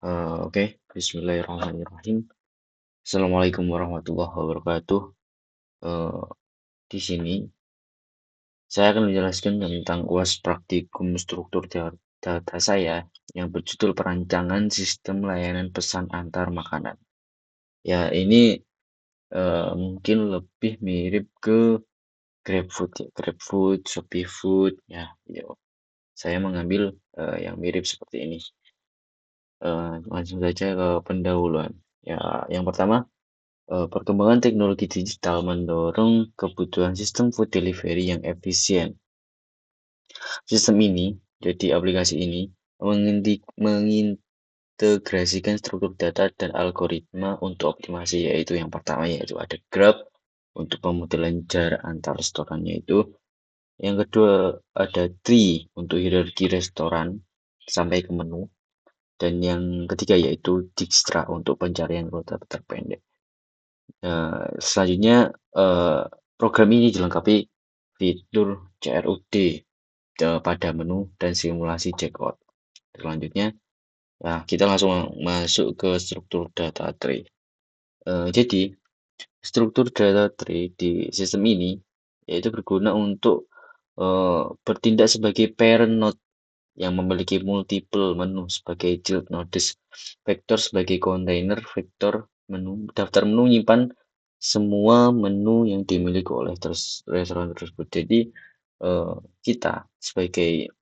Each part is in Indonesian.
Oke, Bismillahirrahmanirrahim. Assalamualaikum warahmatullahi wabarakatuh. Eh, di sini saya akan menjelaskan tentang UAS praktikum struktur data saya yang berjudul Perancangan Sistem Layanan Pesan Antar Makanan. Ya, ini mungkin lebih mirip ke GrabFood ya, GrabFood, Shopee Food ya. Saya mengambil yang mirip seperti ini. Langsung saja ke pendahuluan. Ya, yang pertama, perkembangan teknologi digital mendorong kebutuhan sistem food delivery yang efisien. Sistem ini, jadi aplikasi ini, mengintegrasikan struktur data dan algoritma untuk optimasi, yaitu yang pertama yaitu ada Grab untuk pemodelan jarak antar restorannya itu. Yang kedua ada Tree untuk hierarki restoran sampai ke menu. Dan yang ketiga yaitu Dijkstra untuk pencarian rute terpendek. Selanjutnya, program ini dilengkapi fitur CRUD pada menu dan simulasi checkout. Selanjutnya, nah kita langsung masuk ke struktur data tree. Jadi, struktur data tree di sistem ini yaitu berguna untuk bertindak sebagai parent node yang memiliki multiple menu sebagai child nodes, vektor sebagai kontainer, vektor menu, daftar menu menyimpan semua menu yang dimiliki oleh restoran tersebut. Jadi kita sebagai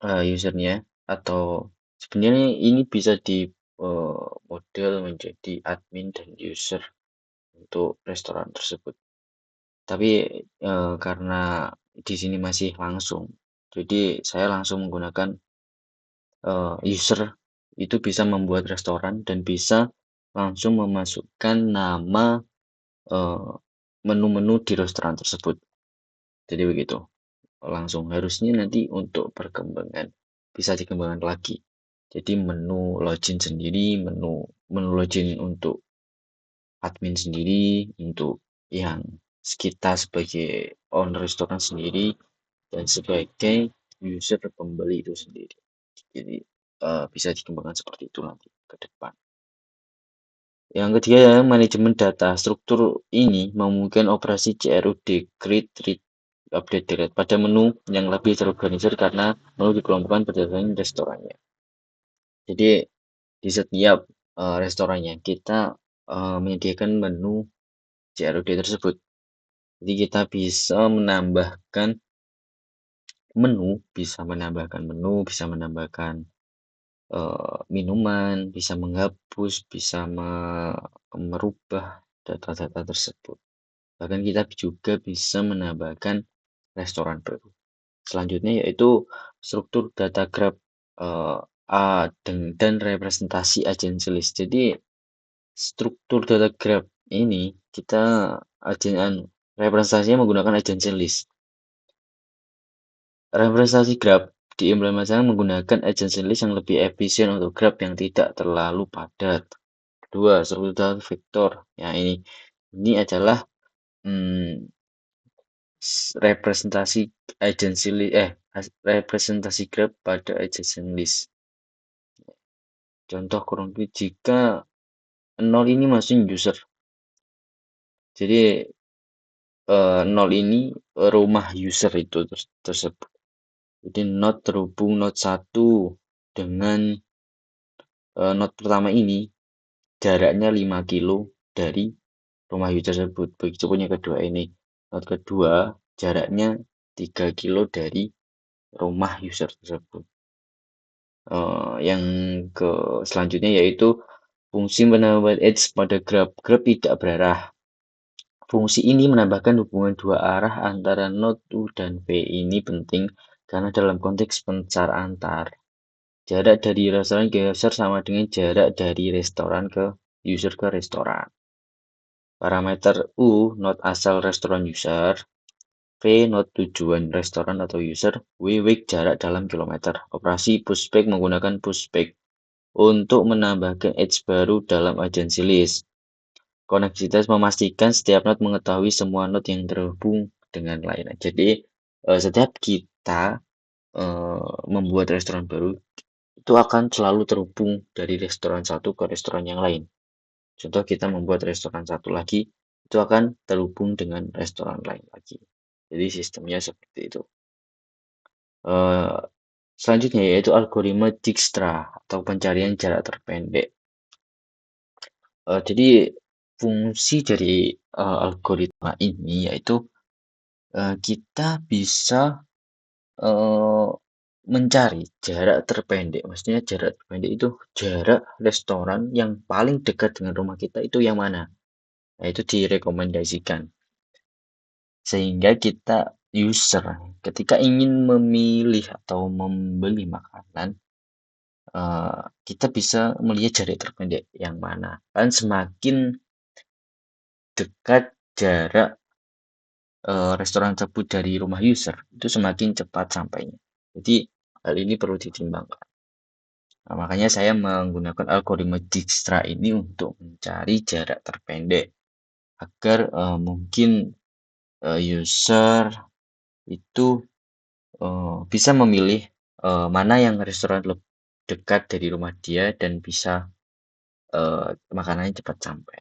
usernya atau sebenarnya ini bisa di model menjadi admin dan user untuk restoran tersebut. Tapi karena di sini masih langsung, jadi saya langsung menggunakan user itu bisa membuat restoran dan bisa langsung memasukkan nama menu-menu di restoran tersebut. Jadi begitu. Langsung harusnya nanti untuk perkembangan bisa dikembangkan lagi. Jadi menu login sendiri, menu menu login untuk admin sendiri, untuk yang kita sebagai owner restoran sendiri dan sebagai user pembeli itu sendiri. Jadi bisa dikembangkan seperti itu nanti ke depan. Yang ketiga ya, manajemen data. Struktur ini memungkinkan operasi CRUD, Create, Read, Update, Delete pada menu yang lebih terorganisir karena menu dikelompokkan berdasarkan restorannya. Jadi di setiap restorannya kita menyediakan menu CRUD tersebut. Jadi kita bisa menambahkan menu, bisa menambahkan minuman, bisa menghapus, bisa merubah data-data tersebut. Bahkan kita juga bisa menambahkan restoran baru. Selanjutnya yaitu struktur data graph dan representasi agency list. Jadi struktur data graph ini kita representasinya menggunakan agency list. Representasi graph diimplementasikan menggunakan agency list yang lebih efisien untuk graph yang tidak terlalu padat. Kedua, struktur data vektor. Ya, ini adalah representasi representasi graph pada agency list. Contoh kurang lebih jika 0 ini masih user. Jadi 0 ini rumah user itu tersebut. Jadi node terhubung node 1 dengan node pertama ini jaraknya 5 kilo dari rumah user tersebut. Begitu pun yang kedua ini. Node kedua jaraknya 3 kilo dari rumah user tersebut. Yang ke selanjutnya yaitu fungsi menambah edge pada graph. Graph tidak berarah. Fungsi ini menambahkan hubungan dua arah antara node U dan V. Ini penting karena dalam konteks pencar antar. Jarak dari restoran ke user sama dengan jarak dari restoran ke user ke restoran. Parameter U, node asal restoran user. V, node tujuan restoran atau user. W, wake jarak dalam kilometer. Operasi pushback menggunakan pushback untuk menambahkan edge baru dalam agency list. Koneksitas memastikan setiap node mengetahui semua node yang terhubung dengan lainnya. Jadi setiap kita membuat restoran baru, itu akan selalu terhubung dari restoran satu ke restoran yang lain. Contoh kita membuat restoran satu lagi, itu akan terhubung dengan restoran lain lagi. Jadi sistemnya seperti itu. Eh, Selanjutnya yaitu algoritma Dijkstra atau pencarian jarak terpendek. Jadi fungsi dari algoritma ini yaitu kita bisa eh, mencari jarak terpendek. Maksudnya jarak terpendek itu jarak restoran yang paling dekat dengan rumah kita itu yang mana? Nah, itu direkomendasikan. Sehingga kita user ketika ingin memilih atau membeli makanan, kita bisa melihat jarak terpendek yang mana. Kan semakin dekat jarak restoran tersebut dari rumah user, itu semakin cepat sampainya. Jadi hal ini perlu ditimbangkan. Nah, makanya saya menggunakan algoritma Dijkstra ini untuk mencari jarak terpendek agar mungkin user itu bisa memilih mana yang restoran lebih dekat dari rumah dia dan bisa makanannya cepat sampai.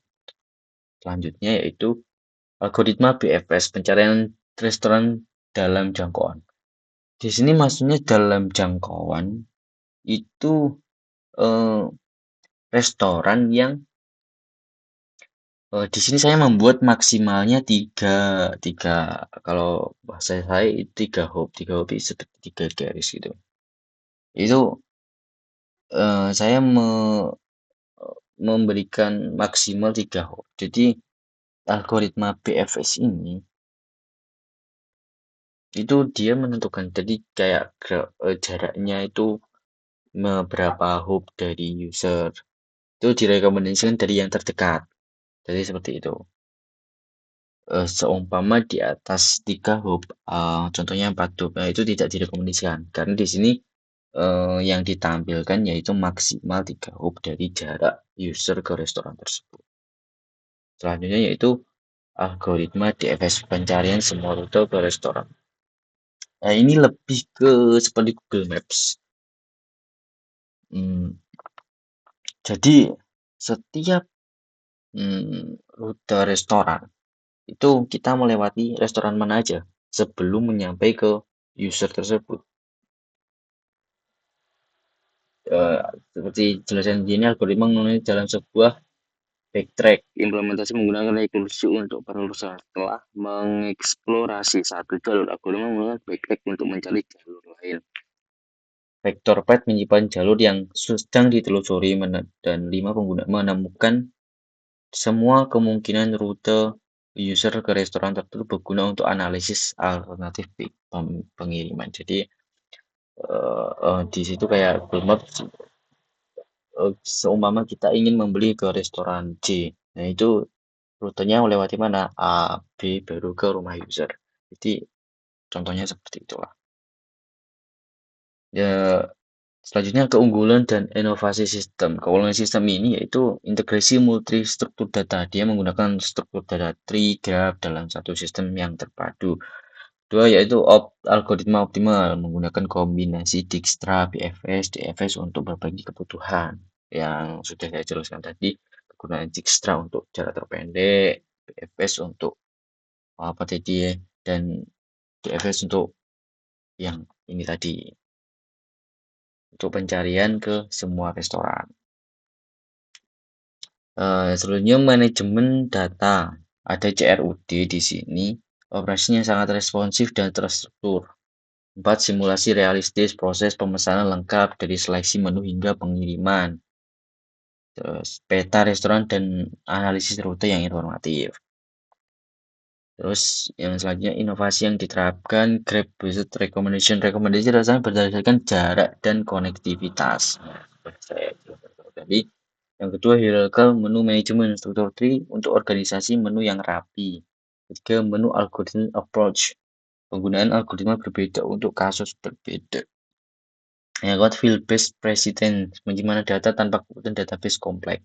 Selanjutnya yaitu algoritma BFS, pencarian restoran dalam jangkauan. Di sini maksudnya dalam jangkauan itu eh, restoran yang di sini saya membuat maksimalnya tiga, tiga kalau bahasa saya itu tiga hub itu seperti tiga garis gitu. Itu saya memberikan maksimal tiga hub. Jadi algoritma BFS ini itu dia menentukan jadi kayak jaraknya itu berapa hub dari user itu direkomendasikan dari yang terdekat. Jadi seperti itu. Seumpama di atas 3 hub, contohnya 4 hub, itu tidak direkomendasikan. Karena di sini yang ditampilkan yaitu maksimal 3 hub dari jarak user ke restoran tersebut. Selanjutnya yaitu algoritma DFS, pencarian semua rute ke restoran. Nah, ini lebih ke seperti Google Maps. Hmm, jadi setiap rute restoran itu kita melewati restoran mana aja sebelum menyampai ke user tersebut. Eh, Seperti jelasan ini algoritma mengenai dalam sebuah backtrack implementasi menggunakan rekursi untuk penelusuran setelah mengeksplorasi satu jalur algoritma menggunakan backtrack untuk mencari jalur lain. Vector path menyimpan jalur yang sedang ditelusuri dan 5 pengguna menemukan semua kemungkinan rute user ke restoran tertentu berguna untuk analisis alternatif pengiriman. Jadi di situ kayak Google Maps seumpama kita ingin membeli ke restoran C. Nah, itu rutenya melewati mana? A, B, baru ke rumah user. Jadi contohnya seperti itulah. Ya, selanjutnya keunggulan dan inovasi sistem. Keunggulan sistem ini yaitu integrasi multi struktur data. Dia menggunakan struktur data tree graph dalam satu sistem yang terpadu. Dua yaitu algoritma optimal menggunakan kombinasi Dijkstra, BFS, DFS untuk berbagi kebutuhan. Yang sudah saya jelaskan tadi, penggunaan Dijkstra untuk jarak terpendek, BFS untuk apa tadi ya, dan DFS untuk yang ini tadi, untuk pencarian ke semua restoran. Selanjutnya manajemen data. Ada CRUD di sini. Operasinya sangat responsif dan terstruktur. 4. Simulasi realistis proses pemesanan lengkap dari seleksi menu hingga pengiriman. Terus peta restoran dan analisis rute yang informatif. Terus yang selanjutnya inovasi yang diterapkan Grab Based Recommendation. Rekomendasi rasanya berdasarkan jarak dan konektivitas. Nah, saya tadi. Yang kedua hierarchical menu manajemen struktur tree untuk organisasi menu yang rapi. Ketiga menu algorithm approach. Penggunaan algoritma berbeda untuk kasus berbeda. Yang keempat field based precedent, penyimpanan data tanpa kebutuhan database kompleks.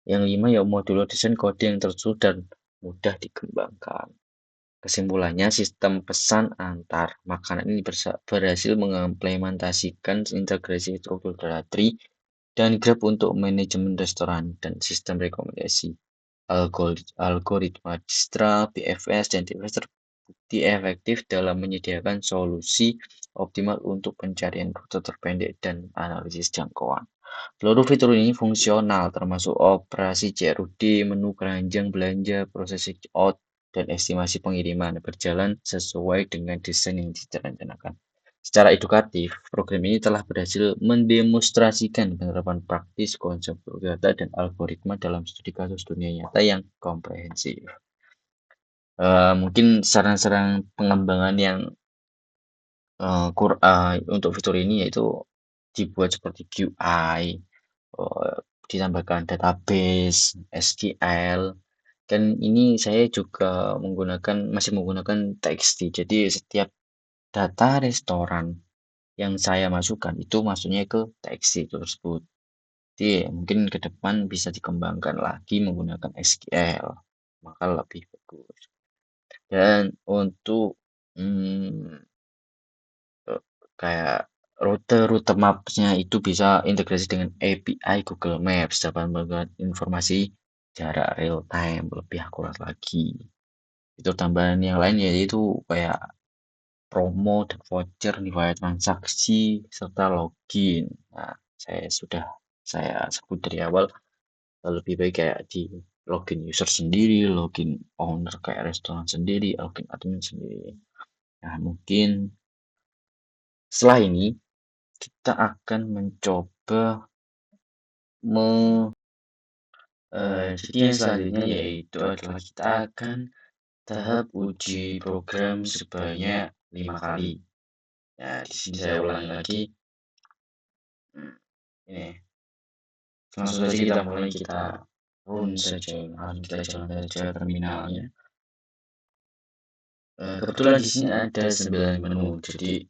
Yang lima ya modular design kode yang tersusun dan mudah dikembangkan. Kesimpulannya, sistem pesan antar makanan ini berhasil mengimplementasikan integrasi struktur data dan Grab untuk manajemen restoran dan sistem rekomendasi. Algoritma Distra, BFS, dan TFS terbukti efektif dalam menyediakan solusi optimal untuk pencarian rute terpendek dan analisis jangkauan. Seluruh fitur ini fungsional, termasuk operasi CRUD, menu keranjang belanja, proses checkout, dan estimasi pengiriman berjalan sesuai dengan desain yang direncanakan. Secara edukatif, program ini telah berhasil mendemonstrasikan penerapan praktis konsep data dan algoritma dalam studi kasus dunia nyata yang komprehensif. Mungkin saran-saran pengembangan yang untuk fitur ini yaitu dibuat seperti QI, ditambahkan database, SQL, dan ini saya juga masih menggunakan TXT. Jadi setiap data restoran yang saya masukkan itu masuknya ke TXT tersebut. Jadi mungkin ke depan bisa dikembangkan lagi menggunakan SQL, maka lebih bagus. Dan untuk hmm, kayak rute maps-nya itu bisa integrasi dengan API Google Maps dapat memberikan informasi jarak real time lebih akurat lagi. Itu tambahan yang lain yaitu kayak promo dan voucher nilai transaksi serta login. Nah, saya sebut dari awal lebih baik kayak di login user sendiri, login owner kayak restoran sendiri, login admin sendiri. Nah, mungkin setelah ini kita akan mencoba jadi yang selanjutnya yaitu adalah kita akan tahap uji program sebanyak 5 kali. Nah, di sini saya ulangi lagi. Ini langsung saja kita mulai, kita run saja, langsung kita jalan saja terminalnya. Kebetulan di sini ada 9 menu, jadi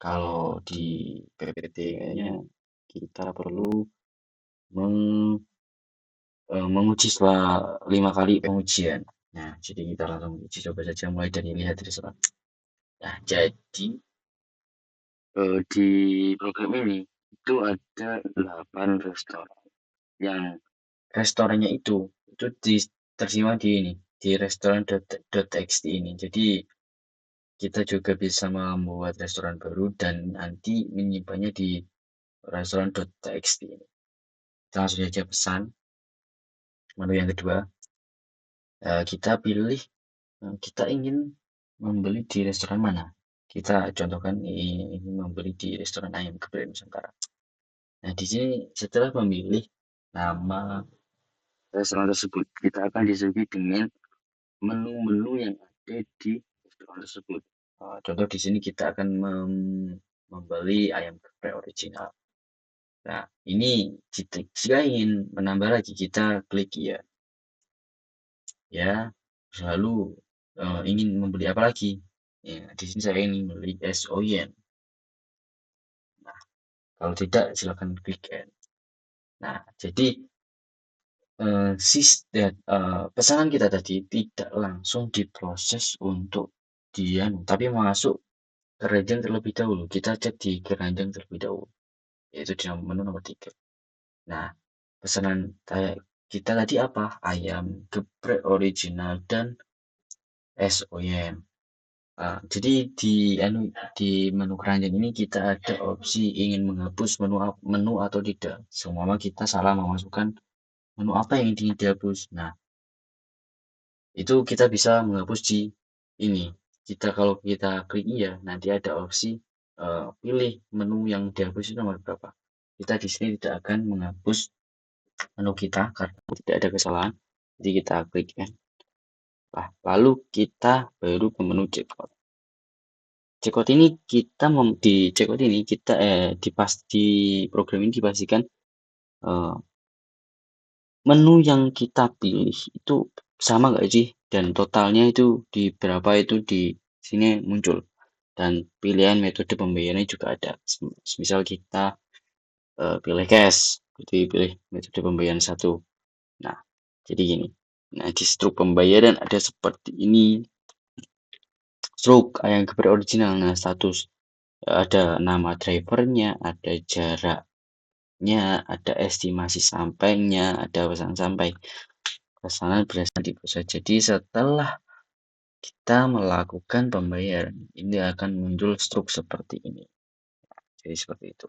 kalau di PPT kayaknya kita perlu menguji setelah 5 kali pengujian. Nah, jadi kita langsung uji coba saja mulai dari lihat restoran. Nah, jadi di program ini itu ada 8 restoran yang restorannya itu tersemat di restoran.txt ini. Jadi kita juga bisa membuat restoran baru dan nanti menyimpannya di restoran.txt ini. Kita langsung saja pesan. Menu yang kedua, kita pilih kita ingin membeli di restoran mana. Kita contohkan ingin membeli di restoran ayam geprek Nusantara. Nah, di sini setelah memilih nama restoran tersebut, kita akan disuguhi dengan menu-menu yang ada di restoran tersebut. Contoh di sini kita akan membeli ayam geprek original. Nah, ini jika ingin menambah lagi, kita klik ya. Ya, lalu ingin membeli apa lagi? Ya, di sini saya ingin membeli SOYN. Nah, kalau tidak silakan klik N. Nah, jadi pesanan kita tadi tidak langsung diproses untuk tapi masuk keranjang terlebih dahulu. Kita cek di keranjang terlebih dahulu, yaitu di menu nomor 3. Nah, pesanan kita tadi apa? Ayam geprek original dan SOYN. Jadi di menu keranjang ini kita ada opsi ingin menghapus menu atau tidak. Semua kita salah memasukkan menu apa yang ingin dihapus. Nah, itu kita bisa menghapus di ini. Kalau kita klik iya, nanti ada opsi pilih menu yang dihapus itu nomor berapa. Kita di sini tidak akan menghapus menu kita karena tidak ada kesalahan. Jadi kita klik ya. Lalu kita baru ke menu checkout. Checkout ini di program ini dipastikan menu yang kita pilih itu sama nggak sih, dan totalnya itu di berapa itu di sini muncul, dan pilihan metode pembayarannya juga ada. Misal kita pilih cash, jadi pilih metode pembayaran 1. Nah, jadi gini, Nah, di struk pembayaran ada seperti ini. Struk yang geprek original. Nah, status ada nama drivernya, ada jaraknya, ada estimasi sampainya, ada pesan sampai. Pesanan berasal di pusat. Jadi setelah kita melakukan pembayaran, ini akan muncul struk seperti ini. Jadi seperti itu.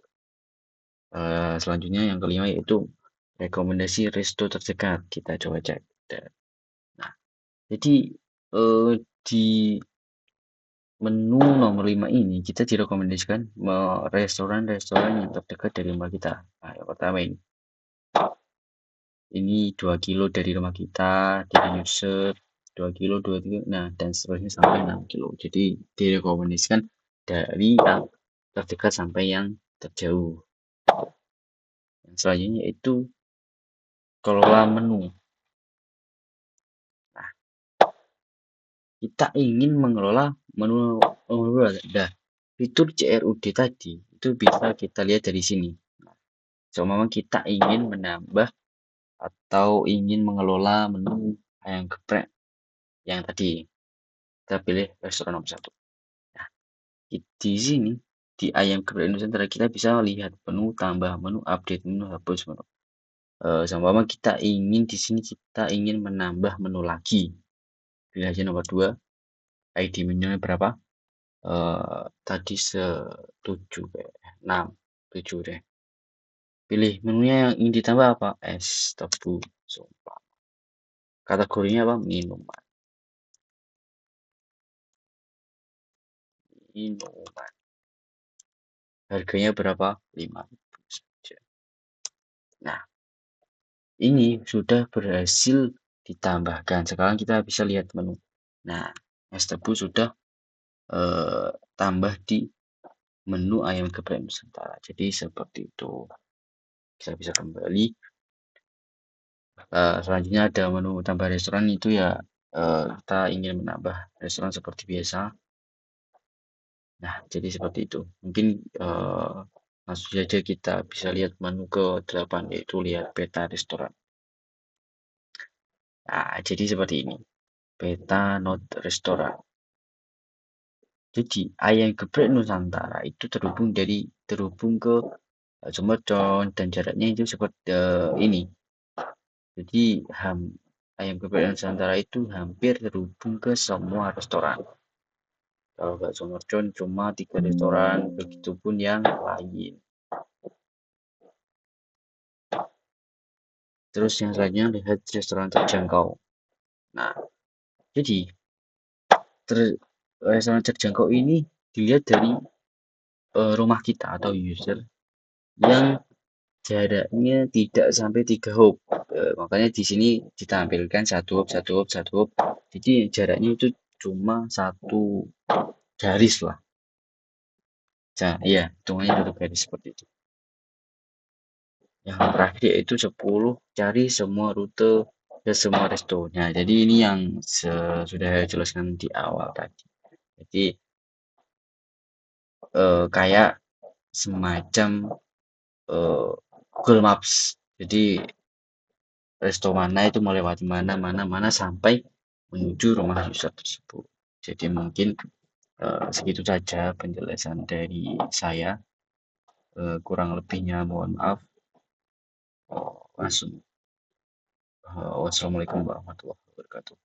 Selanjutnya yang kelima yaitu rekomendasi resto terdekat. Kita coba cek. Nah, jadi di menu nomor 5 ini kita direkomendasikan restoran-restoran yang terdekat dari rumah kita. Nah, yang pertama ini 2 kilo dari rumah kita, di user 2 kilo, 2 kilo, nah dan seterusnya sampai 6 kilo. Jadi direkomendasikan dari yang terdekat sampai yang terjauh. Yang selanjutnya itu kelola menu. Nah, kita ingin mengelola menu ada fitur CRUD tadi itu bisa kita lihat dari sini. Seumpama kita ingin menambah atau ingin mengelola menu ayam geprek yang tadi, kita pilih restoran nomor 1. Nah, di sini di ayam geprek Nusantara kita bisa lihat menu, tambah menu, update menu, hapus menu. Seumpama kita ingin di sini kita ingin menambah menu lagi, pilih aja nomor 2. ID menunya berapa? Tadi 7 6 7 deh. Pilih menunya yang ingin ditambah apa? Es tebu sumpah. Kategorinya apa? Minuman. Minuman. Harganya berapa? 5.000 saja. Nah, ini sudah berhasil ditambahkan. Sekarang kita bisa lihat menu. Nah, es tebu sudah tambah di menu ayam geprek Nusantara. Jadi seperti itu. Kita bisa kembali. Selanjutnya ada menu tambah restoran itu ya kita ingin menambah restoran seperti biasa. Nah, jadi seperti itu. Mungkin langsung saja kita bisa lihat menu ke-8 yaitu lihat peta restoran. Nah, jadi seperti ini. Peta not restoran. Jadi ayam geprek Nusantara itu terhubung ke Sumbercon dan jaraknya itu seperti ini. Jadi ayam geprek Nusantara itu hampir terhubung ke semua restoran. Kalau nggak Sumbercon cuma 3 restoran, begitupun yang lain. Terus yang selanjutnya lihat restoran terjangkau. Nah, jadi restoran terjangkau ini dilihat dari rumah kita atau user yang jaraknya tidak sampai 3 hop. Makanya di sini ditampilkan 1 hop, 1 hop, 1 hop. Jadi jaraknya itu cuma 1 garis lah. Nah, iya, hitungannya 1 garis seperti itu. Yang terakhir yaitu 10 cari semua rute ke semua resto. Nah, jadi ini yang sudah saya jelaskan di awal tadi. Jadi kayak semacam Google Maps. Jadi resto mana itu melewati mana mana mana sampai menuju rumah user tersebut. Jadi mungkin segitu saja penjelasan dari saya. Kurang lebihnya mohon maaf. Langsung. Wassalamualaikum warahmatullahi wabarakatuh.